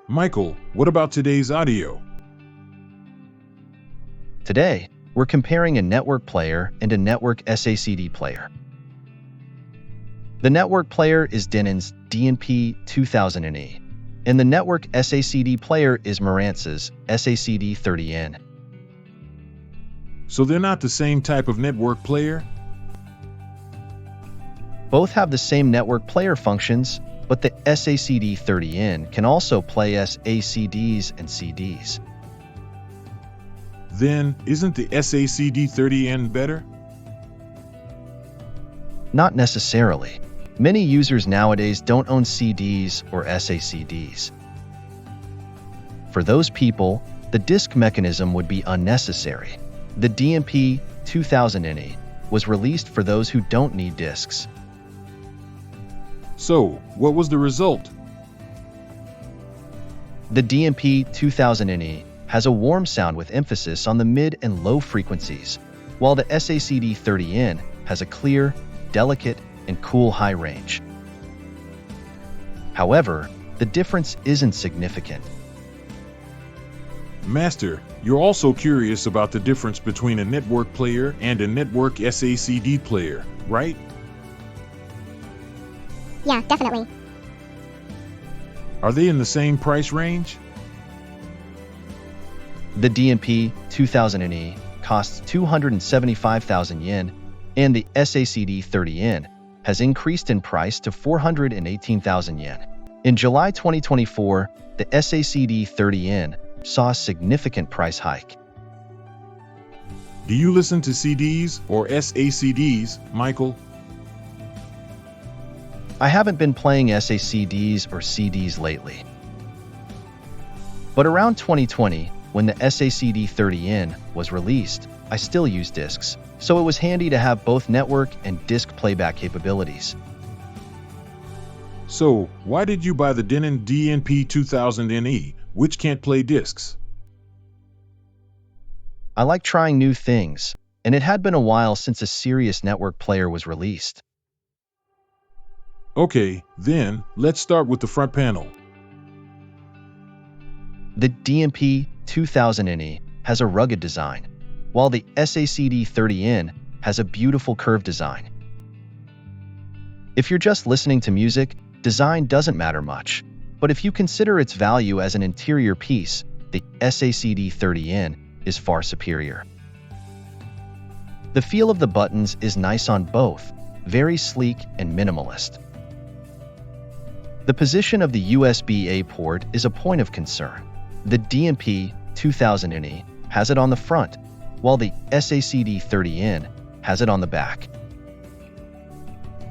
Michael, what about today's audio? Today, we're comparing a network player and a network SACD player. The network player is Denon's DNP-2000NE, and the network SACD player is Marantz's SACD30n. So they're not the same type of network player? Both have the same network player functions, but the SACD30n can also play SACDs and CDs. Then, isn't the SACD30n better? Not necessarily. Many users nowadays don't own CDs or SACDs. For those people, the disk mechanism would be unnecessary. The DNP2000NE was released for those who don't need disks. So, what was the result? The DNP2000NE has a warm sound with emphasis on the mid and low frequencies, while the SACD30n has a clear, delicate, and cool high range. However, the difference isn't significant. Master, you're also curious about the difference between a network player and a network SACD player, right? Yeah, definitely. Are they in the same price range? The DNP2000NE costs 275,000 yen, and the SACD30n has increased in price to 418,000 yen. In July 2024, the SACD30n saw a significant price hike. Do you listen to CDs or SACDs, Michael? I haven't been playing SACDs or CDs lately. But around 2020, when the SACD30n was released, I still used discs, so it was handy to have both network and disk playback capabilities. So, why did you buy the Denon DNP2000NE, which can't play discs? I like trying new things, and it had been a while since a serious network player was released. Okay, then, let's start with the front panel. The DNP2000NE has a rugged design, while the SACD30n has a beautiful curved design. If you're just listening to music, design doesn't matter much, but if you consider its value as an interior piece, the SACD30n is far superior. The feel of the buttons is nice on both, very sleek and minimalist. The position of the USB-A port is a point of concern. The DNP2000NE has it on the front, while the SACD30n has it on the back.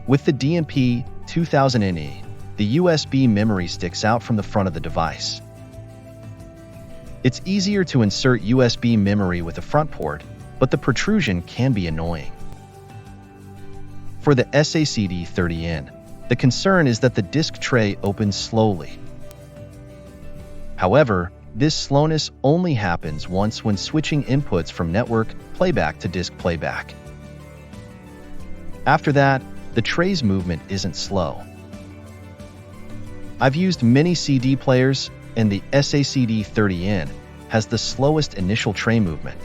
With the DNP2000NE, the USB memory sticks out from the front of the device. It's easier to insert USB memory with a front port, but the protrusion can be annoying. For the SACD30n, the concern is that the disk tray opens slowly. However, this slowness only happens once when switching inputs from network playback to disk playback. After that, the tray's movement isn't slow. I've used many CD players, and the SACD30n has the slowest initial tray movement.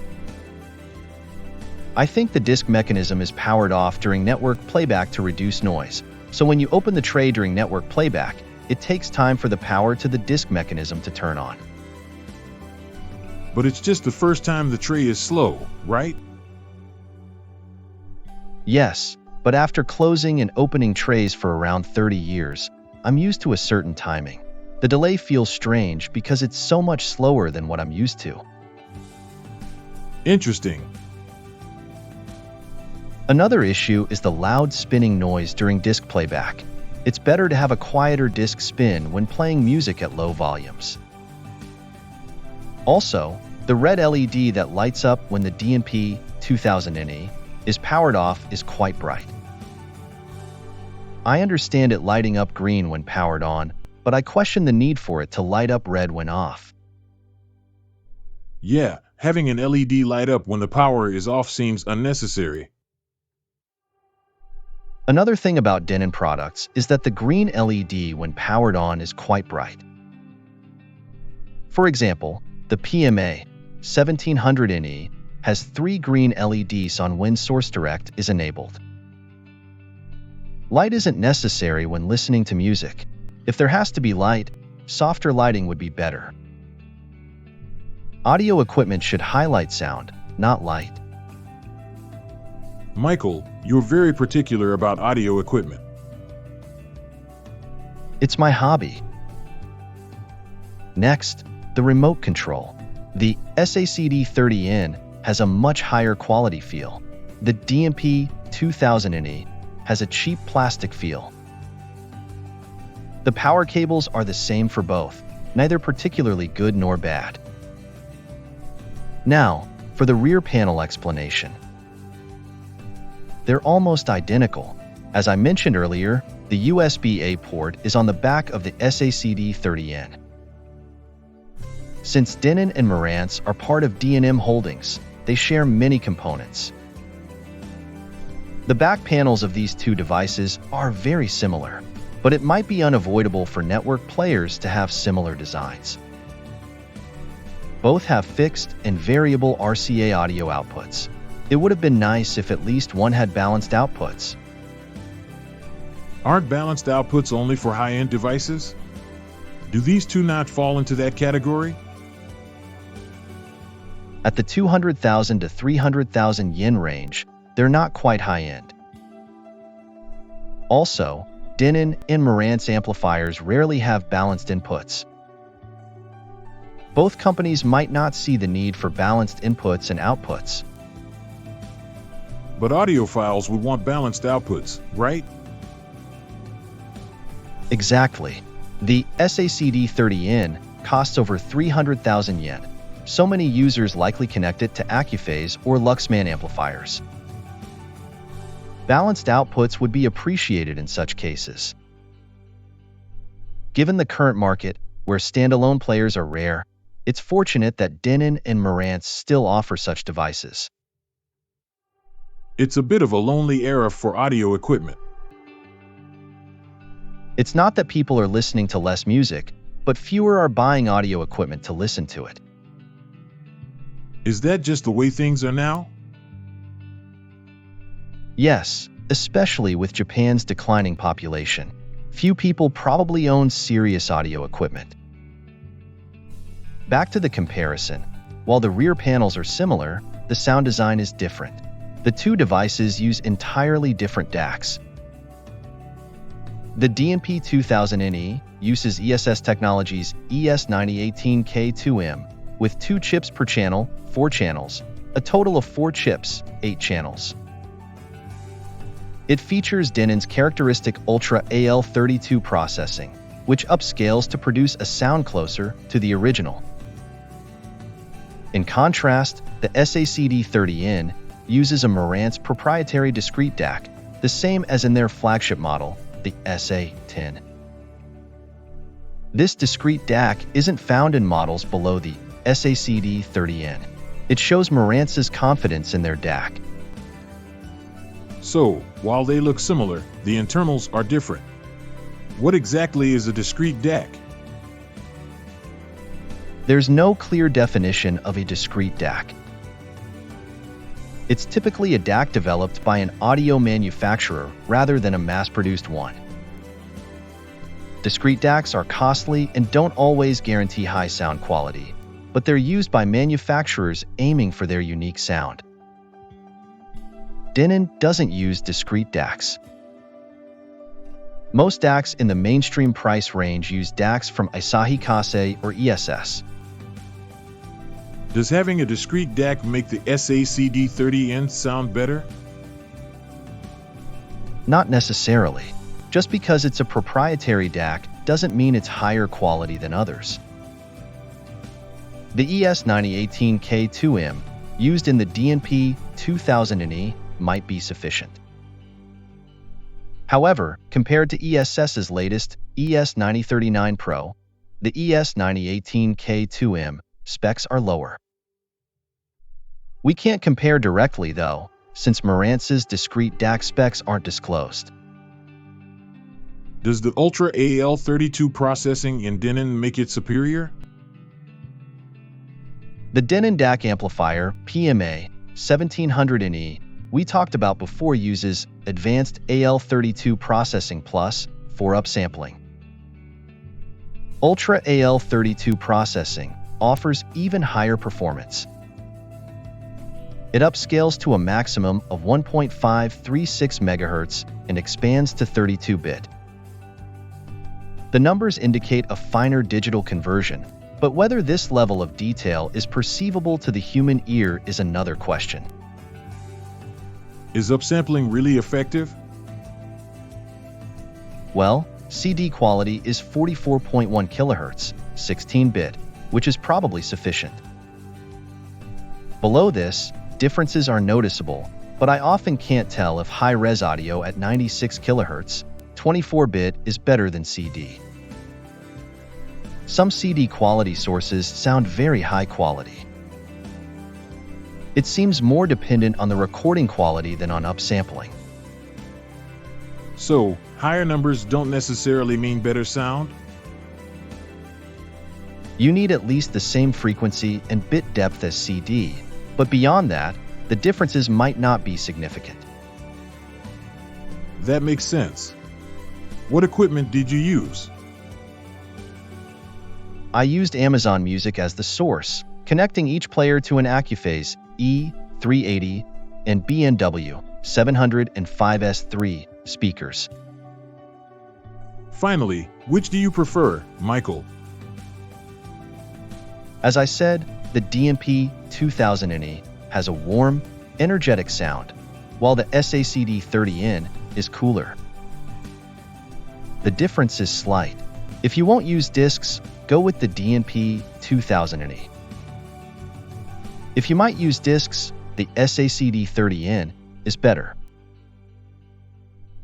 I think the disk mechanism is powered off during network playback to reduce noise, so when you open the tray during network playback, it takes time for the power to the disk mechanism to turn on. But it's just the first time the tray is slow, right? Yes, but after closing and opening trays for around 30 years, I'm used to a certain timing. The delay feels strange because it's so much slower than what I'm used to. Interesting. Another issue is the loud spinning noise during disk playback. It's better to have a quieter disk spin when playing music at low volumes. Also, the red LED that lights up when the DNP2000NE is powered off is quite bright. I understand it lighting up green when powered on, but I question the need for it to light up red when off. Yeah, having an LED light up when the power is off seems unnecessary. Another thing about Denon products is that the green LED when powered on is quite bright. For example, the PMA 1700NE has 3 green LEDs on when Source Direct is enabled. Light isn't necessary when listening to music. If there has to be light, softer lighting would be better. Audio equipment should highlight sound, not light. Michael, you're very particular about audio equipment. It's my hobby. Next, the remote control. The SACD30n has a much higher quality feel. The DNP-2000NE has a cheap plastic feel. The power cables are the same for both, neither particularly good nor bad. Now, for the rear panel explanation. They're almost identical. As I mentioned earlier, the USB-A port is on the back of the SACD30n. Since Denon and Marantz are part of D&M Holdings, they share many components. The back panels of these two devices are very similar, but it might be unavoidable for network players to have similar designs. Both have fixed and variable RCA audio outputs. It would have been nice if at least one had balanced outputs. Aren't balanced outputs only for high-end devices? Do these two not fall into that category? At the 200,000 to 300,000 yen range, they're not quite high-end. Also, Denon and Marantz amplifiers rarely have balanced inputs. Both companies might not see the need for balanced inputs and outputs. But audiophiles would want balanced outputs, right? Exactly. The SACD30n costs over 300,000 yen. So many users likely connect it to Accuphase or Luxman amplifiers. Balanced outputs would be appreciated in such cases. Given the current market, where standalone players are rare, it's fortunate that Denon and Marantz still offer such devices. It's a bit of a lonely era for audio equipment. It's not that people are listening to less music, but fewer are buying audio equipment to listen to it. Is that just the way things are now? Yes, especially with Japan's declining population. Few people probably own serious audio equipment. Back to the comparison. While the rear panels are similar, the sound design is different. The two devices use entirely different DACs. The DNP2000NE uses ESS Technologies' ES9018K2M with 2 chips per channel, 4 channels, a total of 4 chips, 8 channels. It features Denon's characteristic Ultra AL32 processing, which upscales to produce a sound closer to the original. In contrast, the SACD30n uses a Marantz proprietary discrete DAC, the same as in their flagship model, the SA10. This discrete DAC isn't found in models below the SACD30n. It shows Marantz's confidence in their DAC. So, while they look similar, the internals are different. What exactly is a discrete DAC? There's no clear definition of a discrete DAC. It's typically a DAC developed by an audio manufacturer rather than a mass-produced one. Discrete DACs are costly and don't always guarantee high sound quality, but they're used by manufacturers aiming for their unique sound. Denon doesn't use discrete DACs. Most DACs in the mainstream price range use DACs from Asahi Kasei or ESS. Does having a discrete DAC make the SACD30n sound better? Not necessarily. Just because it's a proprietary DAC doesn't mean it's higher quality than others. The ES9018K2M used in the DNP2000NE might be sufficient. However, compared to ESS's latest ES9039 Pro, the ES9018K2M specs are lower. We can't compare directly, though, since Marantz's discrete DAC specs aren't disclosed. Does the Ultra AL32 processing in Denon make it superior? The Denon DAC amplifier, PMA 1700NE, we talked about before uses advanced AL32 processing plus for upsampling. Ultra AL32 processing offers even higher performance. It upscales to a maximum of 1.536 MHz and expands to 32-bit. The numbers indicate a finer digital conversion, but whether this level of detail is perceivable to the human ear is another question. Is upsampling really effective? Well, CD quality is 44.1 kHz, 16-bit, which is probably sufficient. Below this, differences are noticeable, but I often can't tell if high-res audio at 96 kHz, 24-bit is better than CD. Some CD quality sources sound very high quality. It seems more dependent on the recording quality than on upsampling. So, higher numbers don't necessarily mean better sound? You need at least the same frequency and bit depth as CD, but beyond that, the differences might not be significant. That makes sense. What equipment did you use? I used Amazon Music as the source, connecting each player to an Accuphase E380 and BNW-705S3 speakers. Finally, which do you prefer, Michael? As I said, the DNP-2000NE has a warm, energetic sound, while the SACD30n is cooler. The difference is slight. If you won't use discs, go with the DNP2000NE. If you might use discs, the SACD30n is better.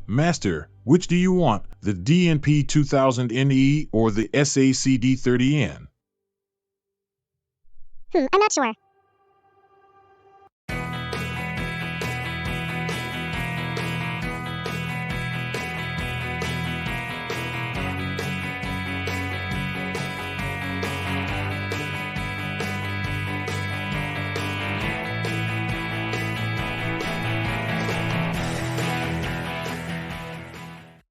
Master, which do you want, the DNP2000NE or the SACD30n? I'm not sure.